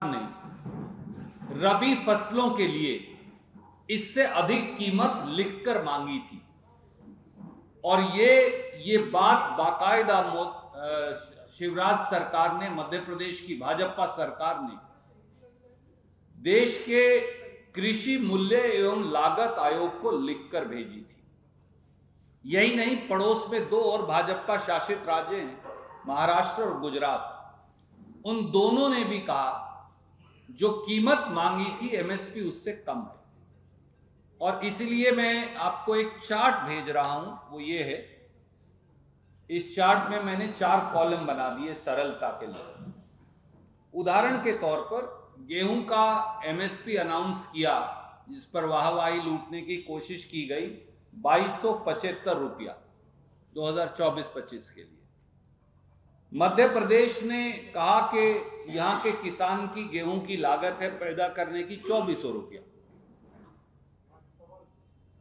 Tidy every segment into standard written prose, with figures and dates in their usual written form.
ने रबी फसलों के लिए इससे अधिक कीमत लिखकर मांगी थी और ये बात बाकायदा शिवराज सरकार ने, मध्य प्रदेश की भाजपा सरकार ने देश के कृषि मूल्य एवं लागत आयोग को लिखकर भेजी थी। यही नहीं, पड़ोस में दो और भाजपा शासित राज्य हैं, महाराष्ट्र और गुजरात। उन दोनों ने भी कहा जो कीमत मांगी थी एमएसपी उससे कम है। और इसलिए मैं आपको एक चार्ट भेज रहा हूं, वो ये है। इस चार्ट में मैंने 4 कॉलम बना दिए सरलता के लिए। उदाहरण के तौर पर गेहूं का एमएसपी अनाउंस किया, जिस पर वाहवाही लूटने की कोशिश की गई, 2275 रुपया 2024-25 के लिए। मध्य प्रदेश ने कहा कि यहां के किसान की गेहूं की लागत है पैदा करने की 2400 रुपया।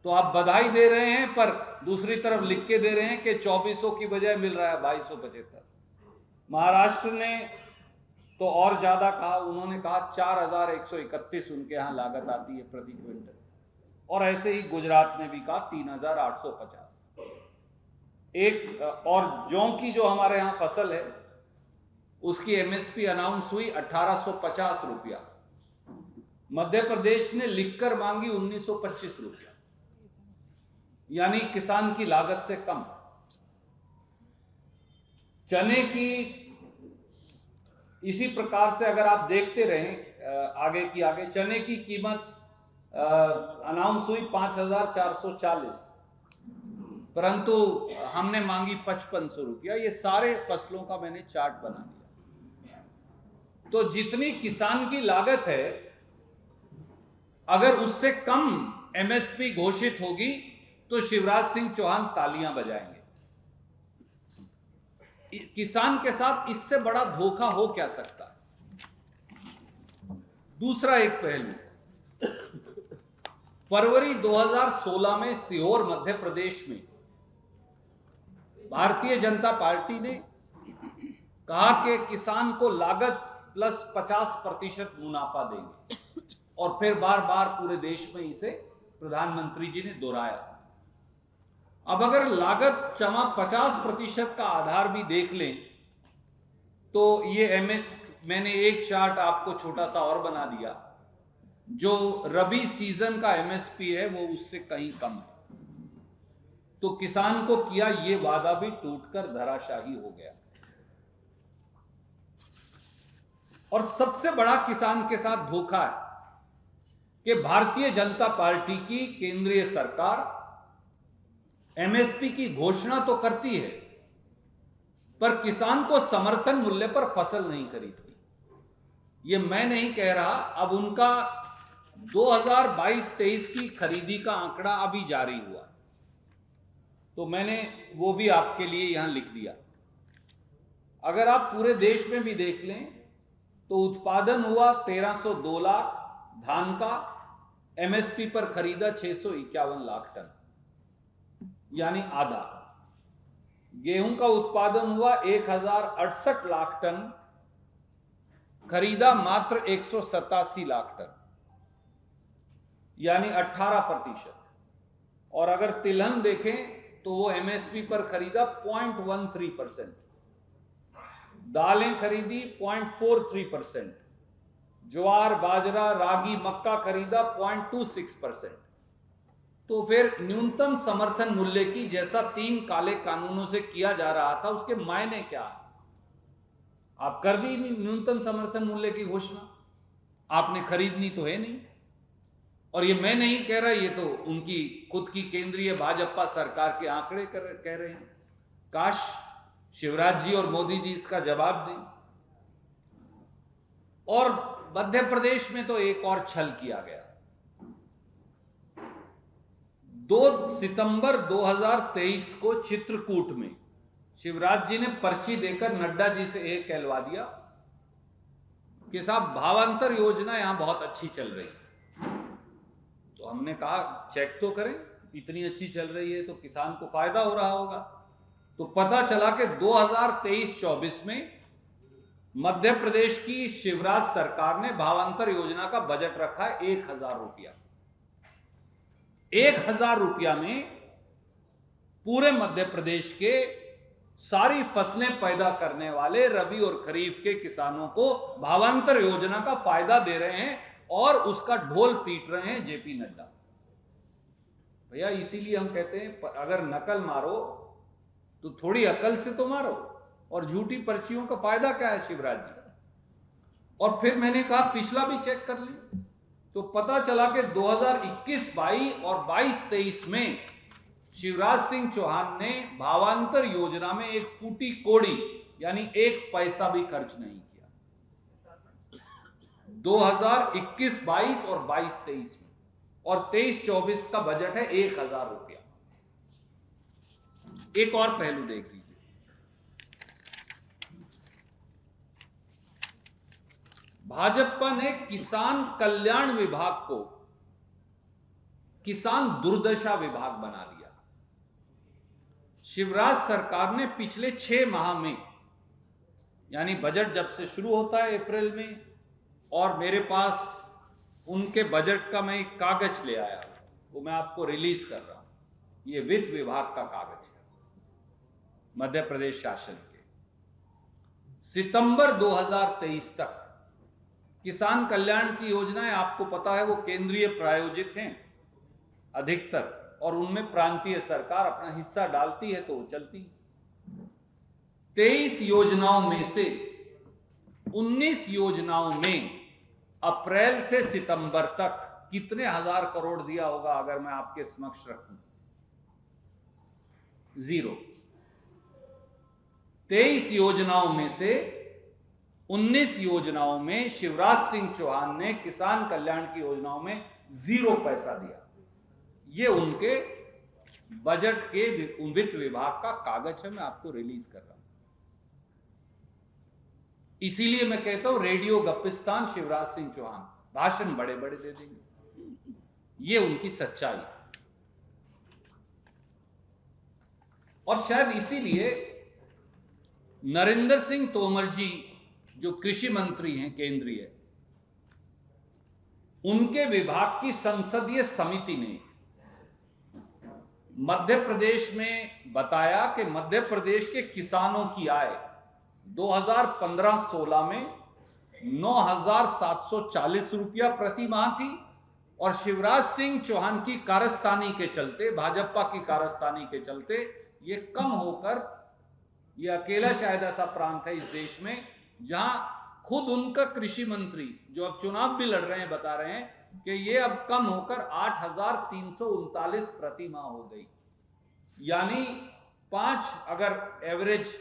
तो आप बधाई दे रहे हैं, पर दूसरी तरफ लिख के दे रहे हैं कि 2400 की बजाय मिल रहा है 2275। महाराष्ट्र ने तो और ज्यादा कहा, उन्होंने कहा 4131 उनके यहां लागत आती है प्रति क्विंटल। और ऐसे ही गुजरात ने भी कहा 3850। एक और जौ की जो हमारे यहां फसल है उसकी एमएसपी अनाउंस हुई 1850 रुपया। मध्य प्रदेश ने लिखकर मांगी 1925 रुपया, यानी किसान की लागत से कम। चने की इसी प्रकार से अगर आप देखते रहें आगे की आगे, चने की कीमत अनाउंस हुई 5440, परंतु हमने मांगी 5500 रुपया। ये सारे फसलों का मैंने चार्ट बना दिया। तो जितनी किसान की लागत है, अगर उससे कम एमएसपी घोषित होगी तो शिवराज सिंह चौहान तालियां बजाएंगे। किसान के साथ इससे बड़ा धोखा हो क्या सकता है। दूसरा एक पहलू, फरवरी 2016 में सीहोर मध्य प्रदेश में भारतीय जनता पार्टी ने कहा कि किसान को लागत प्लस 50% मुनाफा देंगे, और फिर बार बार पूरे देश में इसे प्रधानमंत्री जी ने दोहराया। अब अगर लागत जमा 50% का आधार भी देख लें तो ये मैंने एक चार्ट आपको छोटा सा और बना दिया, जो रबी सीजन का एमएसपी है वो उससे कहीं कम है। तो किसान को किया ये वादा भी टूटकर धराशाही हो गया। और सबसे बड़ा किसान के साथ धोखा है कि भारतीय जनता पार्टी की केंद्रीय सरकार एमएसपी की घोषणा तो करती है, पर किसान को समर्थन मूल्य पर फसल नहीं खरीदती। ये मैं नहीं कह रहा, अब उनका 2022-23 की खरीदी का आंकड़ा अभी जारी हुआ, तो मैंने वो भी आपके लिए यहां लिख दिया। अगर आप पूरे देश में भी देख लें तो उत्पादन हुआ 1302 लाख धान का, एमएसपी पर खरीदा 651 लाख टन, यानी आधा। गेहूं का उत्पादन हुआ 1068 लाख टन, खरीदा मात्र 187 लाख टन, यानी 18%। और अगर तिलहन देखें तो वो एमएसपी पर खरीदा 0.13%, दालें खरीदी 0.43%, ज्वार, बाजरा, रागी, मक्का खरीदा 0.26%। तो फिर न्यूनतम समर्थन मूल्य की, जैसा 3 काले कानूनों से किया जा रहा था, उसके मायने क्या है? आप कर दी न्यूनतम समर्थन मूल्य की घोषणा, आपने खरीदनी तो है नहीं। और ये मैं नहीं कह रहा, ये तो उनकी खुद की केंद्रीय भाजपा सरकार के आंकड़े कह रहे हैं। काश शिवराज जी और मोदी जी इसका जवाब दें। और मध्य प्रदेश में तो एक और छल किया गया। 2 सितंबर 2023 को चित्रकूट में शिवराज जी ने पर्ची देकर नड्डा जी से यह कहलवा दिया कि साहब भावांतर योजना यहां बहुत अच्छी चल रही है। तो हमने कहा चेक तो करें, इतनी अच्छी चल रही है तो किसान को फायदा हो रहा होगा। तो पता चला कि 2023-24 में मध्य प्रदेश की शिवराज सरकार ने भावांतर योजना का बजट रखा है 1,000 रुपया। 1,000 रुपया में पूरे मध्य प्रदेश के सारी फसलें पैदा करने वाले रबी और खरीफ के किसानों को भावांतर योजना का फायदा दे रहे हैं और उसका ढोल पीट रहे हैं जेपी नड्डा। भैया इसीलिए हम कहते हैं अगर नकल मारो तो थोड़ी अकल से तो मारो, और झूठी पर्चियों का फायदा क्या है शिवराज जी। और फिर मैंने कहा पिछला भी चेक कर लिया तो पता चला कि 2021-22 और 22-23 में शिवराज सिंह चौहान ने भावांतर योजना में एक फूटी कोड़ी यानी 1 पैसा भी खर्च नहीं किया 2021-22 और 22-23 में। और 23-24 का बजट है 1,000 रुपया। एक और पहलू देख लीजिए, भाजपा ने किसान कल्याण विभाग को किसान दुर्दशा विभाग बना दिया। शिवराज सरकार ने पिछले 6 माह में, यानी बजट जब से शुरू होता है अप्रैल में, और मेरे पास उनके बजट का मैं एक कागज ले आया, वो मैं आपको रिलीज कर रहा हूं। ये वित्त विभाग का कागज है मध्य प्रदेश शासन के। सितंबर 2023 तक किसान कल्याण की योजनाएं आपको पता है वो केंद्रीय प्रायोजित हैं अधिकतर, और उनमें प्रांतीय सरकार अपना हिस्सा डालती है तो वो चलती। 23 योजनाओं में से 19 योजनाओं में अप्रैल से सितंबर तक कितने हजार करोड़ दिया होगा अगर मैं आपके समक्ष रखूं? 0। 23 योजनाओं में से 19 योजनाओं में शिवराज सिंह चौहान ने किसान कल्याण की योजनाओं में 0 पैसा दिया। ये उनके बजट के वित्त विभाग का कागज है, मैं आपको रिलीज कर रहा हूं। इसीलिए मैं कहता हूं रेडियो गप्पिस्तान शिवराज सिंह चौहान भाषण बड़े बड़े दे देंगे, ये उनकी सच्चाई है। और शायद इसीलिए नरेंद्र सिंह तोमर जी जो कृषि मंत्री हैं केंद्रीय, उनके विभाग की संसदीय समिति ने मध्य प्रदेश में बताया कि मध्य प्रदेश के किसानों की आय 2015-16 में 9,740 रुपया प्रति माह थी, और शिवराज सिंह चौहान की कारस्तानी के चलते, भाजपा की कारस्तानी के चलते ये कम होकर, ये अकेला शायद ऐसा प्रांत है इस देश में जहां खुद उनका कृषि मंत्री जो अब चुनाव भी लड़ रहे हैं बता रहे हैं कि ये अब कम होकर 8,339 प्रति माह हो गई। यानी 5 अगर एवरेज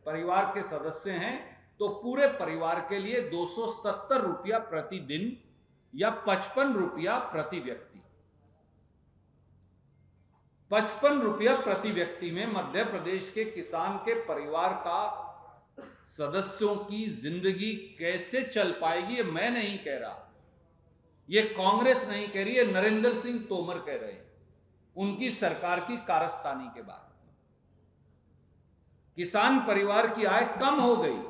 परिवार के सदस्य हैं तो पूरे परिवार के लिए 277 रुपया प्रति दिन या 55 रुपया प्रति व्यक्ति। 55 रुपया प्रति व्यक्ति में मध्य प्रदेश के किसान के परिवार का सदस्यों की जिंदगी कैसे चल पाएगी, ये मैं नहीं कह रहा, ये कांग्रेस नहीं कह रही है, नरेंद्र सिंह तोमर कह रहे हैं उनकी सरकार की कारस्तानी के बाद। किसान परिवार की आय कम हो गई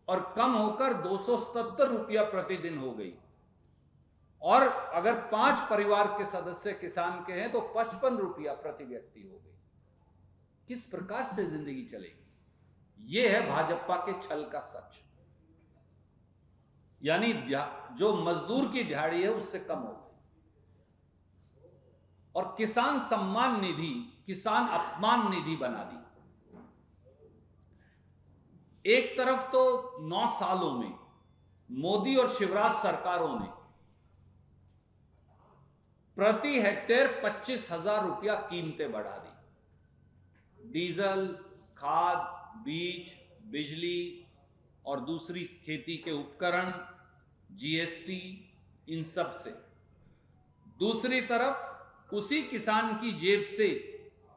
और कम होकर 277 रुपया प्रतिदिन हो गई, और अगर 5 परिवार के सदस्य किसान के हैं तो 55 रुपया प्रति व्यक्ति हो गई। किस प्रकार से जिंदगी चलेगी? यह है भाजपा के छल का सच। यानी जो मजदूर की दिहाड़ी है उससे कम हो गई, और किसान सम्मान निधि किसान अपमान निधि बना दी। एक तरफ तो 9 सालों में मोदी और शिवराज सरकारों ने प्रति हेक्टेयर 25,000 रुपया कीमतें बढ़ा दी। डीजल, खाद, बीज, बिजली और दूसरी खेती के उपकरण, जीएसटी, इन सब से। दूसरी तरफ उसी किसान की जेब से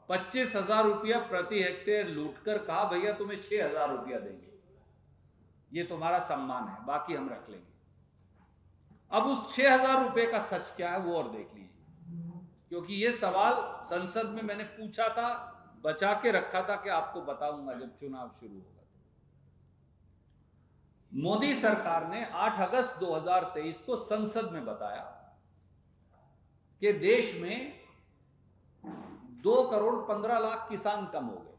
25,000 रुपया प्रति हेक्टेयर लूटकर कहा भैया तुम्हें 6,000 रुपया देंगे, ये तुम्हारा सम्मान है, बाकी हम रख लेंगे। अब उस 6,000 रुपए का सच क्या है वो और देख लीजिए, क्योंकि ये सवाल संसद में मैंने पूछा था, बचा के रखा था कि आपको बताऊंगा जब चुनाव शुरू होगा। मोदी सरकार ने 8 अगस्त 2023 को संसद में बताया कि देश में 2,15,00,000 किसान कम हो गए।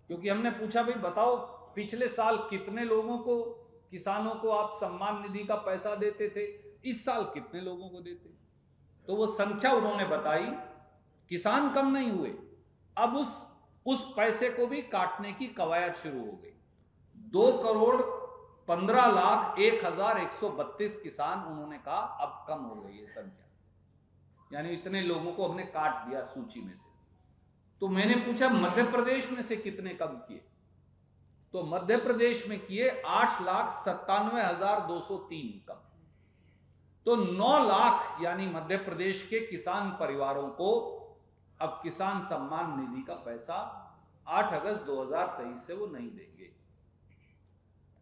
क्योंकि हमने पूछा, भाई बताओ पिछले साल कितने लोगों को, किसानों को आप सम्मान निधि का पैसा देते थे, इस साल कितने लोगों को देते? तो वो संख्या उन्होंने बताई, किसान कम नहीं हुए, अब उस पैसे को भी काटने की कवायद शुरू हो गई। 2,15,01,132 किसान, उन्होंने कहा अब कम हो गई है संख्या, यानी इतने लोगों को हमने काट दिया सूची में से। तो मैंने पूछा मध्य प्रदेश में से कितने कम किए, तो मध्य प्रदेश में किए 8,97,203 कम। तो 9 लाख यानी मध्य प्रदेश के किसान परिवारों को अब किसान सम्मान निधि का पैसा 8 अगस्त 2023 से वो नहीं देंगे,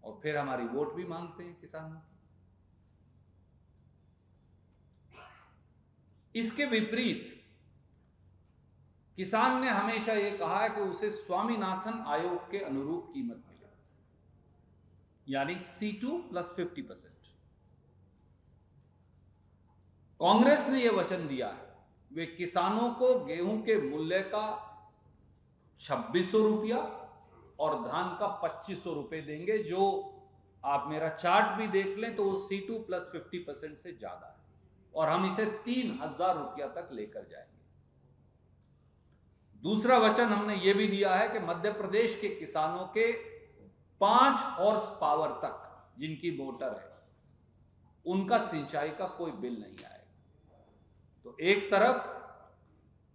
और फिर हमारी वोट भी मांगते हैं किसानों की। इसके विपरीत किसान ने हमेशा यह कहा है कि उसे स्वामीनाथन आयोग के अनुरूप कीमत मिले, यानी C2 + 50%। कांग्रेस ने यह वचन दिया है, वे किसानों को गेहूं के मूल्य का 2,600 रुपया और धान का 2,500 रुपए देंगे, जो आप मेरा चार्ट भी देख लें तो वो C2 + 50% से ज्यादा है, और हम इसे 3,000 रुपया तक लेकर जाएंगे। दूसरा वचन हमने ये भी दिया है कि मध्य प्रदेश के किसानों के 5 हॉर्स पावर तक जिनकी मोटर है, उनका सिंचाई का कोई बिल नहीं आएगा। तो एक तरफ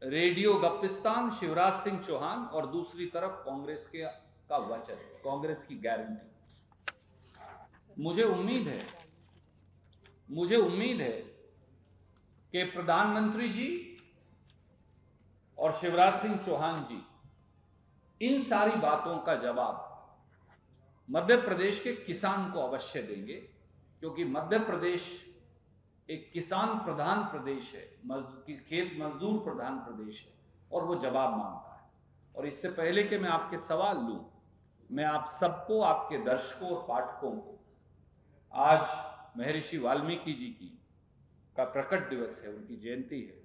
रेडियो गप्पिस्तान शिवराज सिंह चौहान, और दूसरी तरफ कांग्रेस का वचन, कांग्रेस की गारंटी। मुझे उम्मीद है कि प्रधानमंत्री जी और शिवराज सिंह चौहान जी इन सारी बातों का जवाब मध्य प्रदेश के किसान को अवश्य देंगे, क्योंकि मध्य प्रदेश एक किसान प्रधान प्रदेश है, खेत मजदूर प्रधान प्रदेश है, और वो जवाब मांगता है। और इससे पहले कि मैं आपके सवाल लूं, मैं आप सबको, आपके दर्शकों और पाठकों को, आज महर्षि वाल्मीकि जी का प्रकट दिवस है, उनकी जयंती है,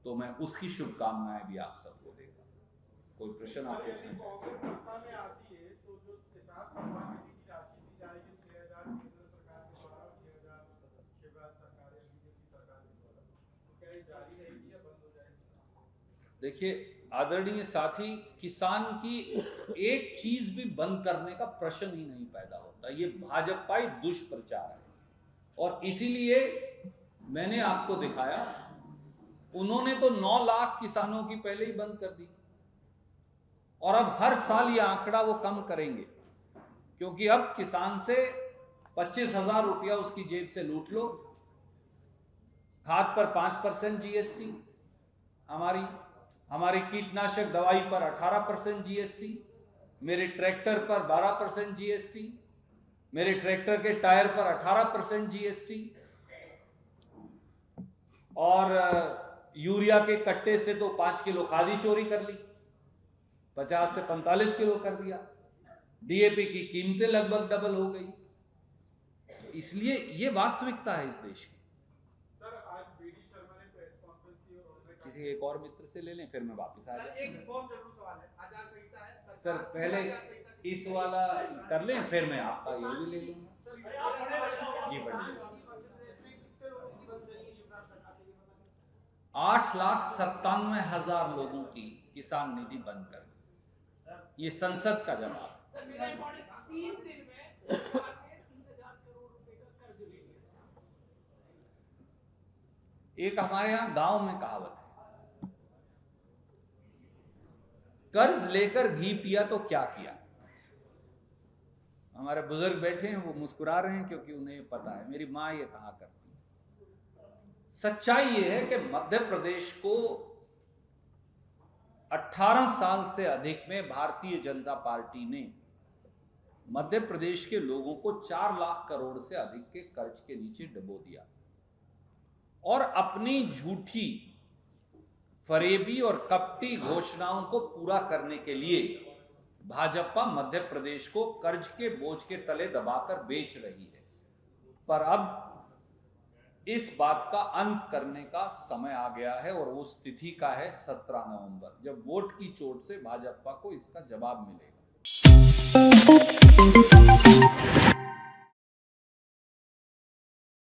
तो मैं उसकी शुभकामनाएं भी आप सबको देता हूं। कोई प्रश्न आप पूछना चाहते देखिए आदरणीय साथी, किसान की एक चीज भी बंद करने का प्रश्न ही नहीं पैदा होता, ये भाजपाई दुष्प्रचार है। और इसीलिए मैंने आपको दिखाया, उन्होंने तो 9 लाख किसानों की पहले ही बंद कर दी, और अब हर साल ये आंकड़ा वो कम करेंगे, क्योंकि अब किसान से 25,000 रुपया उसकी जेब से लूट लो, खाद पर 5% GST, हमारी कीटनाशक दवाई पर 18% GST, मेरे ट्रैक्टर पर 12% GST, मेरे ट्रैक्टर के टायर पर 18% GST, और यूरिया के कट्टे से तो 5 किलो खादी चोरी कर ली, 50 से 45 किलो कर दिया, DAP की कीमतें लगभग डबल हो गई। इसलिए ये वास्तविकता है इस देश की। सर, आज BD शर्मा ने प्रेस कॉन्फ्रेंस की और उन्होंने किसी एक और मित्र से ले लें, फिर मैं वापस आ जाऊं। एक बहुत जरूरी सवाल है, आचार संहिता है सर, पहले इस वाला कर लें, फिर मैं आपका ये भी ले लूंगा। जी बढ़िया। 8,97,000 लोगों की किसान निधि बंद कर दी, ये संसद का जवाब। एक हमारे यहां गांव में कहावत है, कर्ज लेकर घी पिया तो क्या किया। हमारे बुजुर्ग बैठे हैं, वो मुस्कुरा रहे हैं क्योंकि उन्हें पता है, मेरी मां ये कहा करती। सच्चाई ये है कि मध्य प्रदेश को 18 साल से अधिक में भारतीय जनता पार्टी ने मध्य प्रदेश के लोगों को 4 लाख करोड़ से अधिक के कर्ज के नीचे डुबो दिया, और अपनी झूठी, फरेबी और कपटी घोषणाओं को पूरा करने के लिए भाजपा मध्य प्रदेश को कर्ज के बोझ के तले दबाकर बेच रही है, पर अब इस बात का अंत करने का समय आ गया है और उस तिथि का है 17 नवंबर, जब वोट की चोट से भाजपा को इसका जवाब मिलेगा।